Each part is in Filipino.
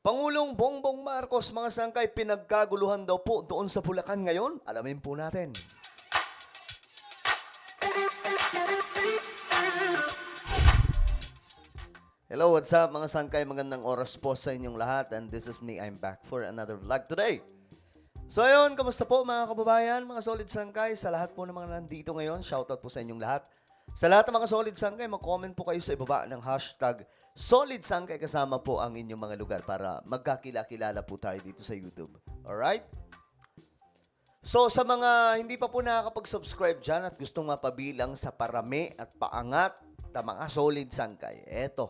Pangulong Bongbong Marcos, mga sangkay, pinagkaguluhan daw po doon sa Bulacan ngayon. Alamin po natin. Hello, what's up mga sangkay? Magandang oras po sa inyong lahat. And this is me, I'm back for another vlog today. So ayun, kamusta po mga kababayan, mga solid sangkay? Sa lahat po ng mga nandito ngayon, shoutout po sa inyong lahat. Sa lahat ng mga solid sangkay, mag-comment po kayo sa ibaba ng hashtag solid sangkay kasama po ang inyong mga lugar para magkakilala po tayo dito sa YouTube. Alright? So sa mga hindi pa po nakakapag-subscribe dyan at gustong mapabilang sa parami at paangat na mga solid sangkay, eto.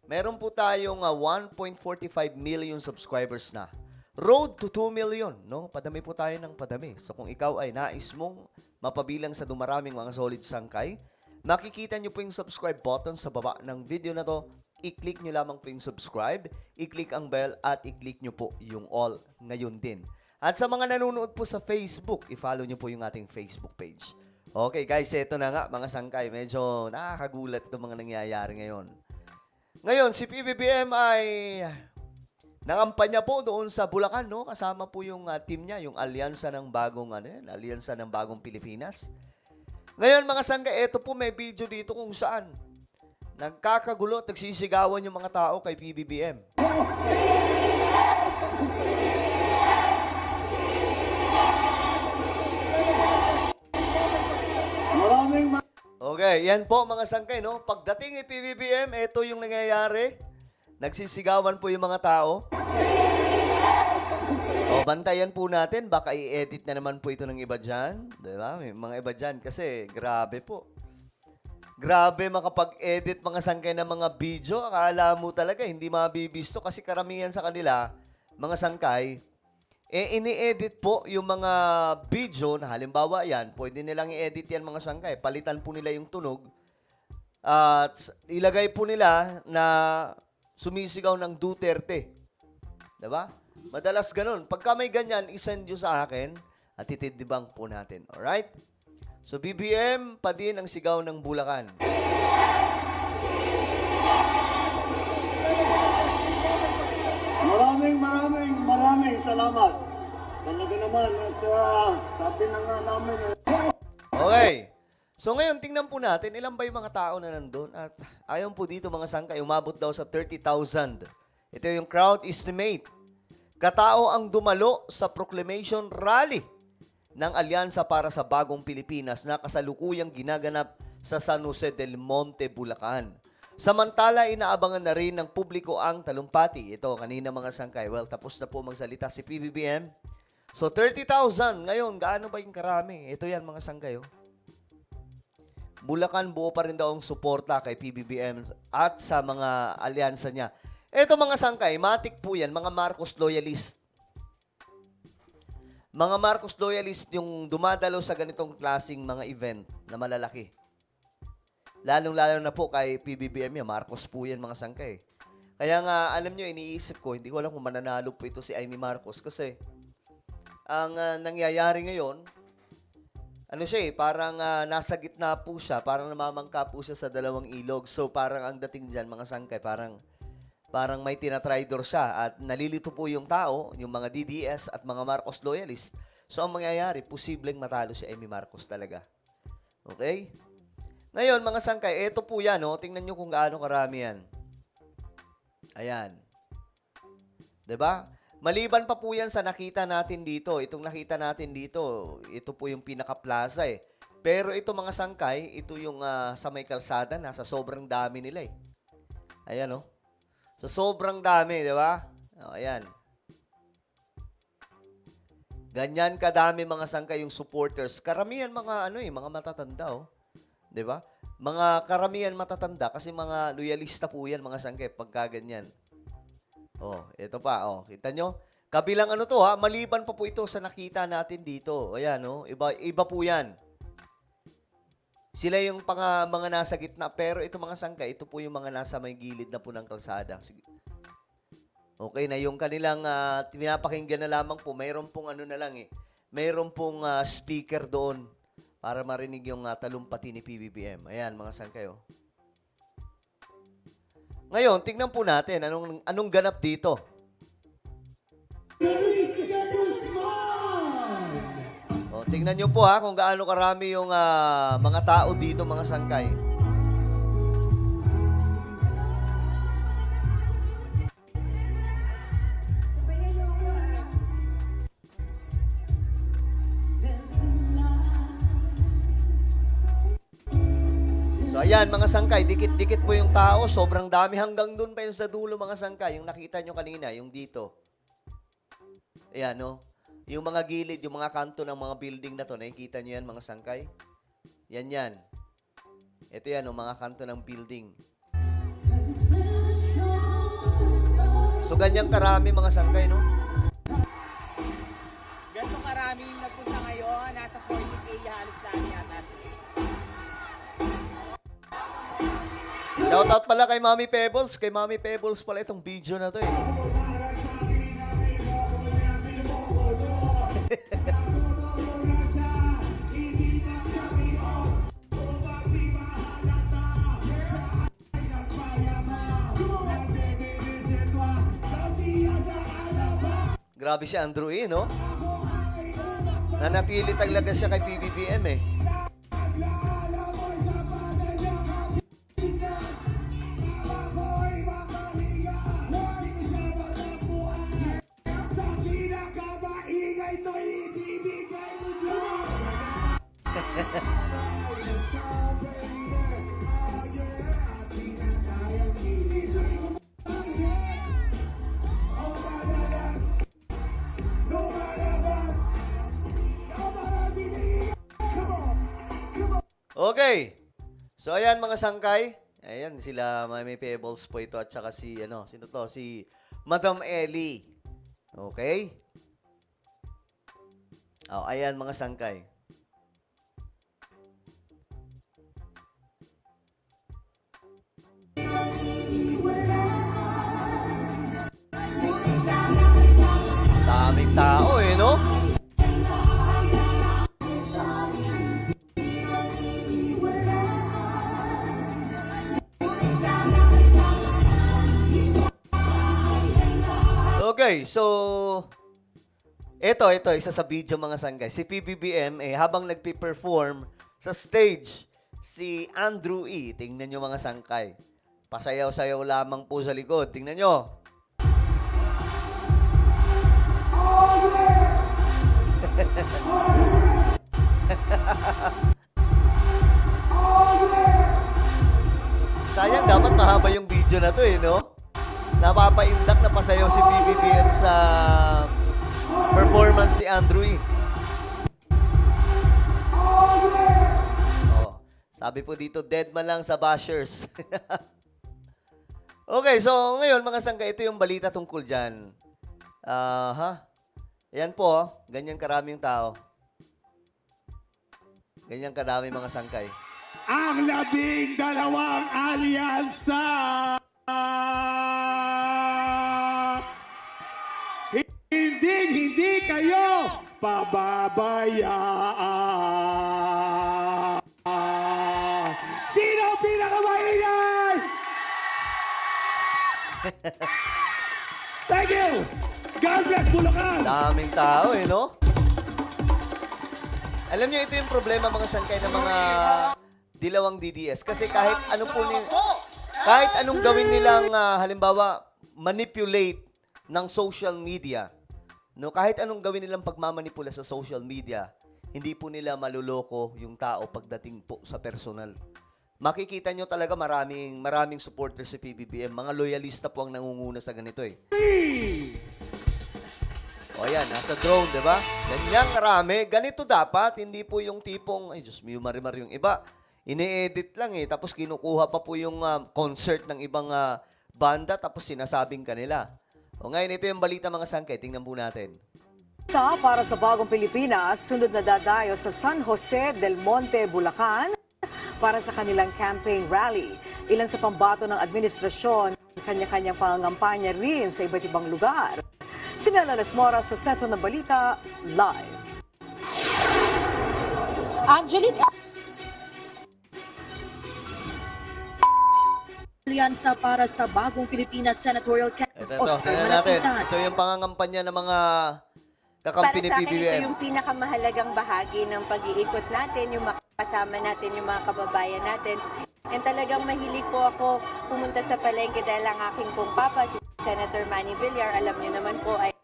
Meron po tayong 1.45 million subscribers na. Road to 2 million, no? Padami po tayo ng padami. So kung ikaw ay nais mong mapabilang sa dumaraming mga solid sangkay, makikita nyo po yung subscribe button sa baba ng video na to. I-click nyo lamang po yung subscribe, i-click ang bell, at i-click nyo po yung all ngayon din. At sa mga nanonood po sa Facebook, i-follow nyo po yung ating Facebook page. Okay guys, eto na nga mga sangkay. Medyo nakakagulat itong mga nangyayari ngayon. Ngayon, si PBBM ay nangampanya po doon sa Bulacan, no? Kasama po yung team niya, yung Alyansa ng Bagong Alyansa ng Bagong Pilipinas. Ngayon, mga sangkay, eto po may video dito kung saan nagkakagulo at nagsisigawan yung mga tao kay PBBM. Okay, yan po mga sangkay, no? Pagdating ni PBBM, ito yung nangyayari. Nagsisigawan po yung mga tao. O, bantayan po natin. Baka i-edit na naman po ito ng iba dyan. Diba? May mga iba dyan kasi grabe po. Grabe makapag-edit mga sangkay ng mga video. Akala mo talaga hindi mabibisto kasi karamihan sa kanila, mga sangkay, ini-edit po yung mga video na halimbawa yan, pwede nilang i-edit yan mga sangkay. Palitan po nila yung tunog at ilagay po nila na sumisigaw ng Duterte. Diba? Madalas ganun. Pagka may ganyan, isend nyo sa akin at itidibang po natin. Alright? So, BBM pa din ang sigaw ng Bulacan. Maraming salamat. Talaga naman at sabi na nga namin Okay. So ngayon, tingnan po natin, ilan ba yung mga tao na nandun? At ayon po dito mga sangkay, umabot daw sa 30,000. Ito yung crowd estimate. Katao ang dumalo sa proclamation rally ng Alyansa para sa Bagong Pilipinas na kasalukuyang ginaganap sa San Jose del Monte, Bulacan. Samantala, inaabangan na rin ng publiko ang talumpati. Ito, kanina mga sangkay. Well, tapos na po magsalita si PBBM. So, 30,000. Ngayon, gaano ba yung karami? Ito yan mga sangkay. Oh. Bulacan, buo pa rin daw ang suporta kay PBBM at sa mga alyansa niya. Ito mga sangkay, matik po yan, mga Marcos loyalist. Mga Marcos loyalist yung dumadalo sa ganitong klaseng mga event na malalaki. Lalong-lalo na po kay PBBM yan, Marcos po yan mga sangkay. Kaya nga, alam nyo, iniisip ko, hindi ko alam kung mananalo po ito si Amy Marcos kasi ang nangyayari ngayon, ano siya parang nasa gitna po siya, parang namamangka po siya sa dalawang ilog. So parang ang dating dyan, mga sangkay, parang may tinatraidor siya at nalilito po yung tao, yung mga DDS at mga Marcos loyalist. So ang mangyayari, posibleng matalo si Amy Marcos talaga. Okay? Ngayon, mga sangkay, eto po yan, oh. Tingnan nyo kung gaano karami yan. Ayan. 'Di ba? Maliban pa po yan sa nakita natin dito. Itong nakita natin dito, ito po yung pinaka-plaza eh. Pero ito mga sangkay, ito yung sa may kalsada, nasa sobrang dami nila eh. Ayan, oh. So, sobrang dami, di ba? Oh, ayan. Ganyan kadami mga sangkay yung supporters. Karamihan mga mga matatanda, oh. 'Di ba? Mga karamihan matatanda kasi mga loyalista po 'yan mga sangkay pagka ganyan. Oh, ito pa, oh. Kita nyo? Kabilang to ha, maliban pa po ito sa nakita natin dito. Ayan, oh. Iba po 'yan. Sila yung mga nasa gitna, pero ito mga sangkay, ito po yung mga nasa may gilid na po ng kalsada. Sige. Okay na yung kanilang pinapakinggan na lamang po, mayroon pong na lang eh. Mayroon pong speaker doon para marinig yung talumpati ni PBBM. Ayan, mga sangkay, oh. Ngayon, tingnan po natin anong ganap dito. O, tingnan nyo po ha kung gaano karami yung mga tao dito, mga sangkay. So ayan mga sangkay, dikit-dikit po yung tao, sobrang dami hanggang dun pa yung sa dulo mga sangkay, yung nakita nyo kanina, yung dito. Ayan no, yung mga gilid, yung mga kanto ng mga building na to, nakikita nyo yan mga sangkay? Yan yan. Ito yan, mga kanto ng building. So ganyan karami mga sangkay no? Ganito karaming nagpunta ngayon, nasa 40K halos lang yata. Shoutout pala kay Mami Pebbles. Kay Mami Pebbles pala itong video na to eh. Grabe si Andrew E, no? Nanatili talaga siya kay PBBM eh. Okay. So ayan mga sangkay. Ayan sila Mami Pebbles po ito at saka si sino to? Si Madam Ellie. Okay? Oh, ayan mga sangkay. Daming tao eh, no? Okay, so ito, isa sa video mga sangkay. Si PBBM, habang nagpi-perform sa stage, si Andrew E. Tingnan nyo mga sangkay. Pasayaw-sayaw lamang po sa likod. Tingnan nyo. Sayang, dapat mahaba yung video na to eh, no? Napapaindak na pasayaw si PBBM sa performance ni Andrew E. Oh, sabi po dito, dead man lang sa bashers. Okay, so ngayon mga sangkay, ito yung balita tungkol dyan. Ayan po, ganyan karaming tao. Ganyan kadami mga sangkay. Ang 12 alyansa! Hindi kayo pababayaan. Sino ang pinakamaingay? Thank you! God bless Bulacan! Daming tao eh, no? Alam niyo, ito yung problema mga sangkay ng mga dilawang DDS. Kasi kahit anong gawin nilang, halimbawa, manipulate ng social media, no? Kahit anong gawin nilang pagmamanipula sa social media, hindi po nila maluloko yung tao pagdating po sa personal. Makikita nyo talaga maraming supporters sa PBBM. Mga loyalista po ang nangunguna sa ganito eh. O ayan, nasa drone, di ba? Ganyan karami. Ganito dapat, hindi po yung tipong, ay Diyos mio, marimar yung iba. Ini-edit lang eh. Tapos kinukuha pa po yung concert ng ibang banda, tapos sinasabing kanila. O ngayon, ito yung balita mga sangkay. Tingnan po natin. Para sa Bagong Pilipinas, sunod na dadayo sa San Jose del Monte, Bulacan para sa kanilang campaign rally. Ilan sa pambato ng administrasyon, kanya-kanyang pangangampanya rin sa iba't ibang lugar. Si Mela Lesmora sa Sentro ng Balita, live. Angelique Alyansa para sa Bagong Pilipinas Senatorial Campaign. Ito, Oscar tingnan natin. Malapitan. Ito yung pangangampanya ng mga Para kakampi ni sa akin, ito PBBM. yung pinakamahalagang bahagi ng pag-iikot natin, yung makasama natin, yung mga kababayan natin. And talagang mahilig po ako pumunta sa palengke dahil ang aking pong papa, si Senator Manny Villar, alam niyo naman po, ay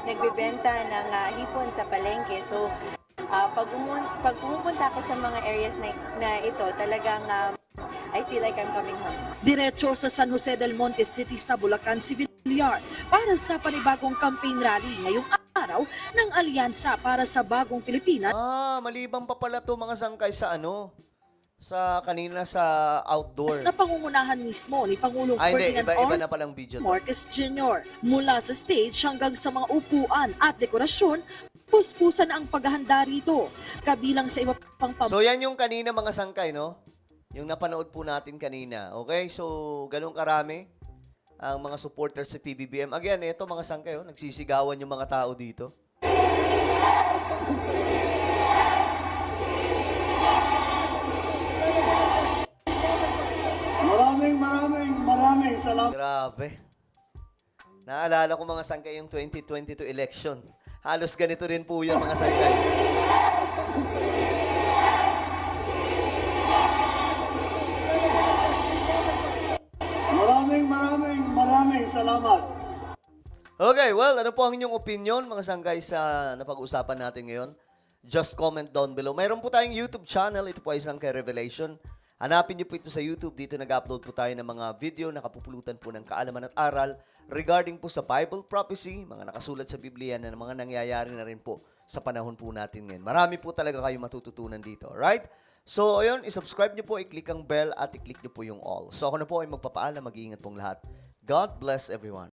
nagbebenta ng hipon sa palengke. So, pag pumupunta ako sa mga areas na ito, talagang I feel like I'm coming home. Diretso sa San Jose del Monte City sa Bulacan si Villar para sa panibagong campaign rally ngayong araw ng Alyansa para sa Bagong Pilipinas. Malibang pa pala to mga sangkay sa sa kanina sa outdoor. Na pangungunahan mismo ni Pangulong Hindi, Ferdinand iba R. na palang video to. Marcos Jr. Mula sa stage hanggang sa mga upuan at dekorasyon, puspusan ang paghahanda rito. Kabilang sa iba pang So yan yung kanina mga sangkay, no? Yung napanood po natin kanina. Okay? So, ganun karami ang mga supporters sa PBBM. Again, ito mga sangkay, nagsisigawan yung mga tao dito. Maraming salamat. Grabe. Naalala ko mga sangkay yung 2022 election. Halos ganito rin po yun mga sangkay. Maraming salamat. Okay, well, ano po ang inyong opinion mga sangkay sa napag-usapan natin ngayon? Just comment down below. Mayroon po tayong YouTube channel. Ito po ay Sangkay Revelation. Hanapin niyo po ito sa YouTube. Dito nag-upload po tayo ng mga video na kapupulutan po ng kaalaman at aral regarding po sa Bible prophecy, mga nakasulat sa Biblia na mga nangyayari na rin po sa panahon po natin ngayon. Marami po talaga kayo matututunan dito. Alright? So, ayun, isubscribe niyo po, i-click ang bell at i-click niyo po yung all. So, ako na po ay magpapaalam. Mag-iingat pong lahat. God bless everyone.